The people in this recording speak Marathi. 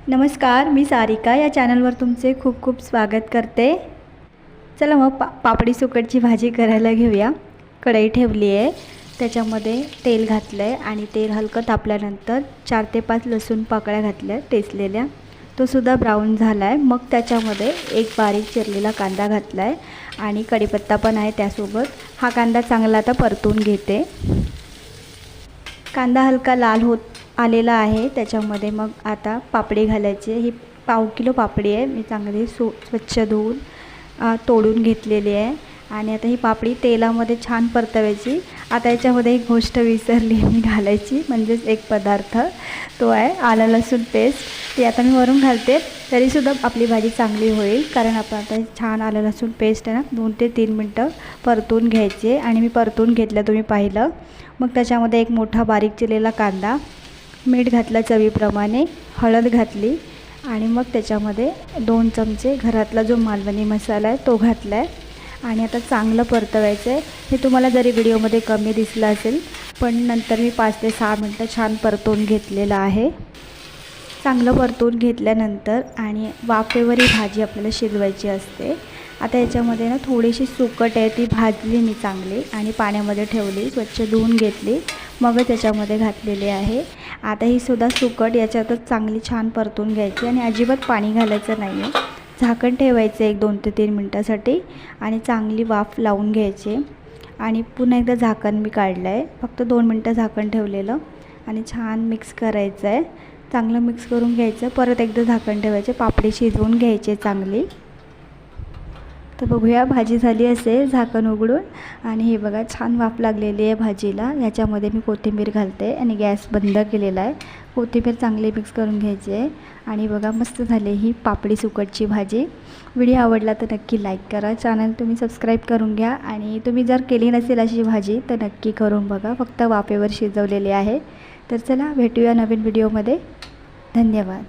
नमस्कार, मी सारिका या चॅनलवर तुमचे खूप खूप स्वागत करते। चला मग पापडी सुकटची भाजी करायला घेऊया। कढई ठेवली आहे, त्याच्यामध्ये तेल घातलं आहे आणि तेल हलकं तापल्यानंतर 4 ते 5 लसूण पाकळ्या घातल्या टेचलेल्या, तो सुद्धा ब्राऊन झाला आहे। मग त्याच्यामध्ये एक बारीक चिरलेला कांदा घातला आहे आणि कढीपत्ता पण आहे त्यासोबत। हा कांदा चांगला आता परतून घेते। कांदा हलका लाल होत आलेला आहे, त्याच्यामध्ये मग आता पापडी घालायची। ही पाव किलो पापडी आहे, मी चांगली स्वच्छ धुवून तोडून घेतलेली आहे आणि आता ही पापडी तेलामध्ये छान परतवायची। आता याच्यामध्ये एक गोष्ट विसरली मी घालायची, म्हणजेच एक पदार्थ तो आहे आलं लसूण पेस्ट। ती आता मी वरून घालते, तरीसुद्धा आपली भाजी चांगली होईल, कारण आपण आता छान आलं लसूण पेस्ट आहे ना 2 ते 3 मिनटं परतून घ्यायचे आणि मी परतून घेतलं, तुम्ही पाहिलं। मग त्याच्यामध्ये एक मोठा बारीक चिरलेला कांदा, मीठ घातलं चवीप्रमाणे, हळद घातली आणि मग त्याच्यामध्ये 2 चमचे घरातला जो मालवणी मसाला आहे तो घातला आहे आणि आता चांगलं परतवायचं आहे। हे तुम्हाला जरी व्हिडिओमध्ये कमी दिसलं असेल, पण नंतर मी 5 ते 6 मिनटं छान परतून घेतलेलं आहे। चांगलं परतून घेतल्यानंतर आणि वाफेवर ही भाजी आपल्याला शिजवायची असते। आता याच्यामध्ये ना थोडीशी सुकट आहे, ती भाजली मी चांगली आणि पाण्यामध्ये ठेवली, स्वच्छ धुवून घेतली, मग त्याच्यामध्ये घातलेली आहे। आता ही सुद्धा सुकट याच्यातच चांगली छान परतून घ्यायची आणि अजिबात पाणी घालायचं नाही आहे। झाकण ठेवायचं 1-2 ते 3 मिनटासाठी आणि चांगली वाफ लावून घ्यायची आणि पुन्हा एकदा झाकण मी काढलं आहे, फक्त 2 मिनटं झाकण ठेवलेलं आणि छान मिक्स करायचं आहे। चांगलं मिक्स करून घ्यायचं, परत एकदा झाकण ठेवायचे, पापडी शिजवून घ्यायची चांगली। तर बघूया भाजी झाली असेल झाकण उघडून आणि हे बघा छान वाफ लागलेली आहे भाजीला। ह्याच्यामध्ये मी कोथिंबीर घालते आणि गॅस बंद केलेला आहे। कोथिंबीर चांगली मिक्स करून घ्यायची आहे आणि बघा मस्त झाली ही पापडी सुकटची भाजी। व्हिडिओ आवडला तर नक्की लाईक करा, चॅनल तुम्ही सबस्क्राईब करून घ्या आणि तुम्ही जर केली नसेल अशी भाजी तर नक्की करून बघा, फक्त वाफेवर शिजवलेली आहे। तर चला भेटूया नवीन व्हिडिओमध्ये, धन्यवाद।